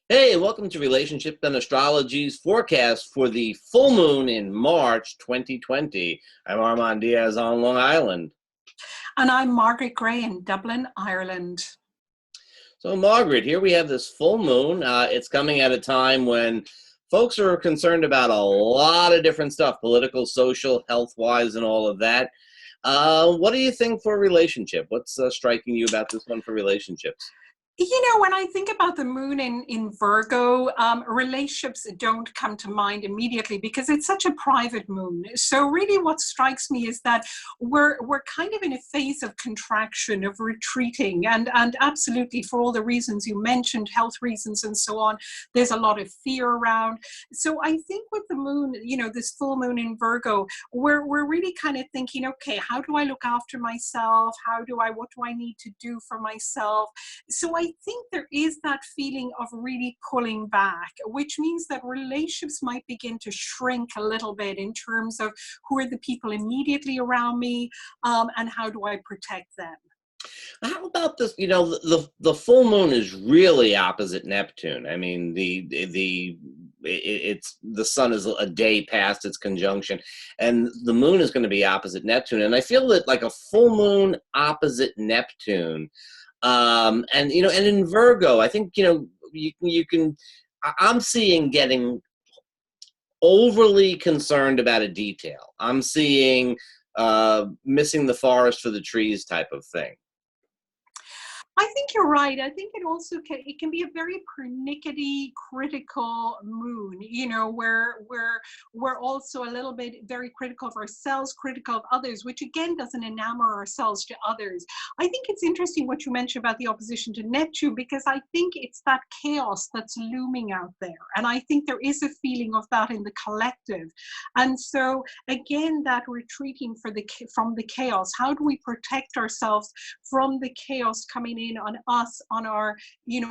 Hey, welcome to Relationship and Astrology's forecast for the full moon in March 2020. I'm Armand Diaz on Long Island. And I'm Margaret Gray in Dublin, Ireland. So, Margaret, here we have this full moon. It's coming at a time when folks are concerned about a lot of different stuff, political, social, health-wise, and all of that. What do you think for a relationship? What's striking you about this one for relationships? When I think about the moon in Virgo, relationships don't come to mind immediately because it's such a private moon. So really what strikes me is that we're kind of in a phase of contraction, of retreating, and absolutely for all the reasons you mentioned, health reasons and so on, there's a lot of fear around. So I think with the moon, this full moon in Virgo, we're really kind of thinking, okay, how do I look after myself? What do I need to do for myself? So I think there is that feeling of really pulling back, which means that relationships might begin to shrink a little bit in terms of who are the people immediately around me, and how do I protect them. How about this? The full moon is really opposite Neptune. I mean, it's the sun is a day past its conjunction, and the moon is going to be opposite Neptune. And I feel that like a full moon opposite Neptune, and in Virgo, I think you can. I'm seeing getting overly concerned about a detail. I'm seeing missing the forest for the trees type of thing. I think you're right. I think it can be a very pernickety, critical moon, where we're also a little bit very critical of ourselves, critical of others, which again doesn't enamor ourselves to others. I think it's interesting what you mentioned about the opposition to Neptune, because I think it's that chaos that's looming out there. And I think there is a feeling of that in the collective. And so again, that retreating from the chaos, how do we protect ourselves from the chaos coming in on us, on our,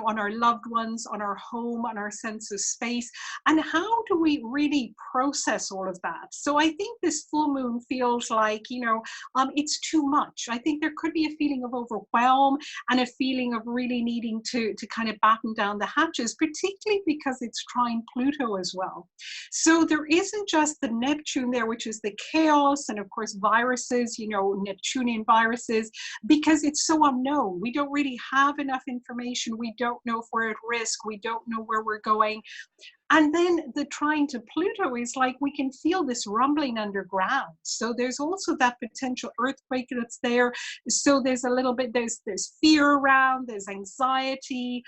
on our loved ones, on our home, on our sense of space, and how do we really process all of that? So I think this full moon feels like, it's too much. I think there could be a feeling of overwhelm and a feeling of really needing to kind of batten down the hatches, particularly because it's trine Pluto as well. So there isn't just the Neptune there, which is the chaos, and of course viruses, Neptunian viruses, because it's so unknown. We don't really have enough information. We don't know if we're at risk. We don't know where we're going. And then the trine to Pluto is like we can feel this rumbling underground. So there's also that potential earthquake that's there. So there's a little bit, there's fear around, there's anxiety.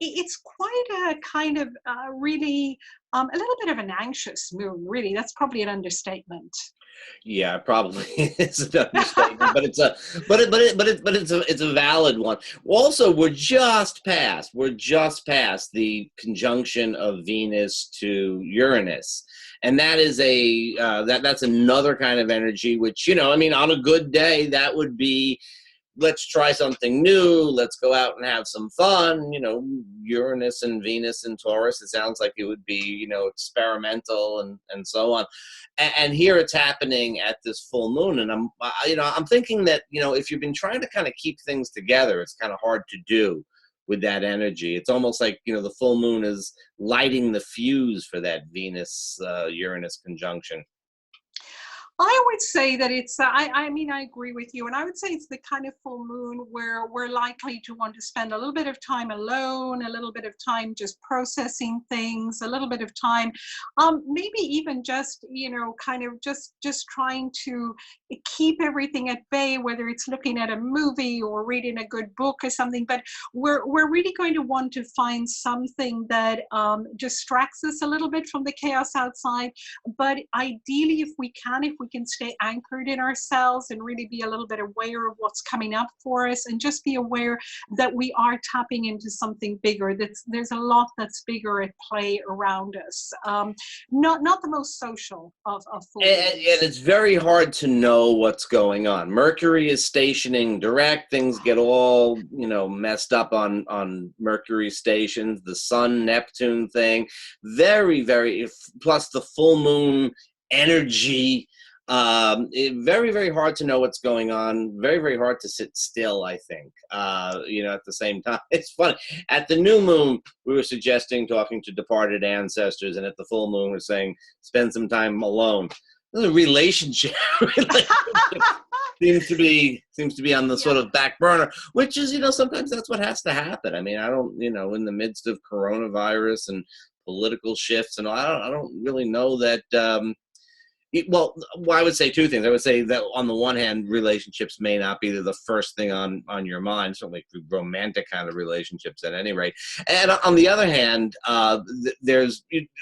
It's quite a kind of really a little bit of an anxious moon, really. That's probably an understatement. Yeah, probably is an understatement, but it's a valid one. Also, we're just past the conjunction of Venus to Uranus, and that is that's another kind of energy. Which I mean, on a good day, that would be, let's try something new. Let's go out and have some fun. Uranus and Venus and Taurus. It sounds like it would be, experimental and so on. And here it's happening at this full moon. And I'm thinking that, if you've been trying to kind of keep things together, it's kind of hard to do with that energy. It's almost like, the full moon is lighting the fuse for that Venus Uranus conjunction. I would say that I mean, I agree with you. And I would say it's the kind of full moon where we're likely to want to spend a little bit of time alone, a little bit of time just processing things, a little bit of time, maybe even just, kind of just trying to keep everything at bay, whether it's looking at a movie or reading a good book or something. But we're really going to want to find something that distracts us a little bit from the chaos outside. But ideally, if we can stay anchored in ourselves and really be a little bit aware of what's coming up for us, and just be aware that we are tapping into something bigger. There's a lot that's bigger at play around us. Not the most social of full And it's very hard to know what's going on. Mercury is stationing direct. Things get all, messed up on Mercury stations. The Sun Neptune thing, very, very. Plus the full moon energy Very, very hard to know what's going on. Very, very hard to sit still, I think. At the same time, it's funny. At the new moon, we were suggesting talking to departed ancestors, and at the full moon, we're saying spend some time alone. The relationship, seems to be on the sort of back burner, which is, sometimes that's what has to happen. I mean, I don't, in the midst of coronavirus and political shifts and all, I don't really know that. Well, I would say two things. I would say that on the one hand, relationships may not be the first thing on your mind, certainly romantic kind of relationships at any rate. And on the other hand,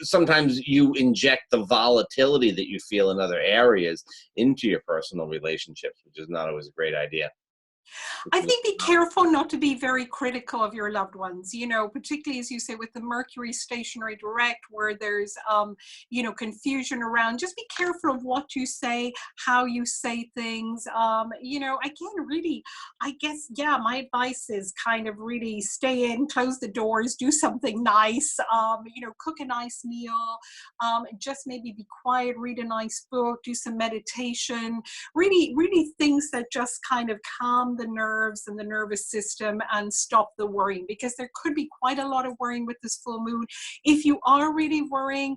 sometimes you inject the volatility that you feel in other areas into your personal relationships, which is not always a great idea. I think be careful not to be very critical of your loved ones, particularly as you say with the Mercury stationary direct where there's, confusion around. Just be careful of what you say, how you say things. I guess, my advice is kind of really stay in, close the doors, do something nice, cook a nice meal, just maybe be quiet, read a nice book, do some meditation, really, really things that just kind of calm the nerves and the nervous system and stop the worrying, because there could be quite a lot of worrying with this full moon. If you are really worrying,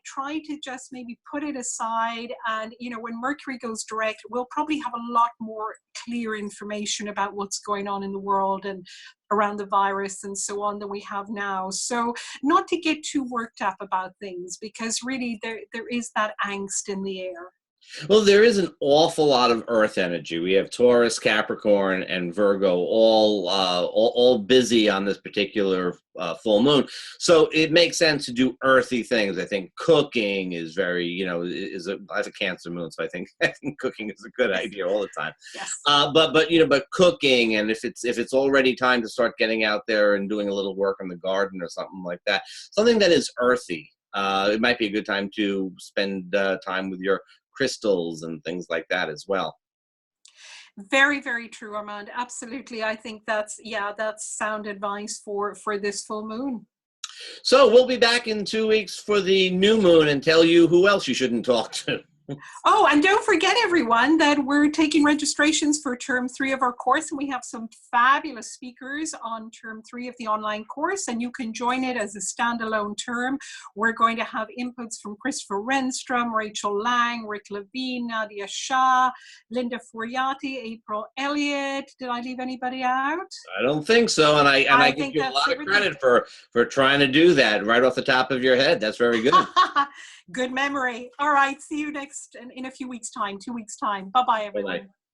try to just maybe put it aside. And, when Mercury goes direct, we'll probably have a lot more clear information about what's going on in the world and around the virus and so on than we have now. So not to get too worked up about things, because really there is that angst in the air. Well, there is an awful lot of Earth energy. We have Taurus, Capricorn, and Virgo all busy on this particular full moon. So it makes sense to do earthy things. I think cooking is very, I have a Cancer moon, so I think cooking is a good idea all the time. Yes. But cooking, and if it's already time to start getting out there and doing a little work in the garden or something like that, something that is earthy. It might be a good time to spend time with your crystals and things like that as well. Very, very true, Armand. Absolutely. I think that's sound advice for this full moon. So we'll be back in 2 weeks for the new moon and tell you who else you shouldn't talk to. Oh, and don't forget, everyone, that we're taking registrations for term 3 of our course, and we have some fabulous speakers on term 3 of the online course, and you can join it as a standalone term. We're going to have inputs from Christopher Renstrom, Rachel Lang, Rick Levine, Nadia Shah, Linda Furiati, April Elliott. Did I leave anybody out? I don't think so, and I give you a lot of credit for trying to do that right off the top of your head. That's very good. Good memory. All right. See you in a few weeks' time, 2 weeks' time. Bye-bye, everyone. Bye-bye.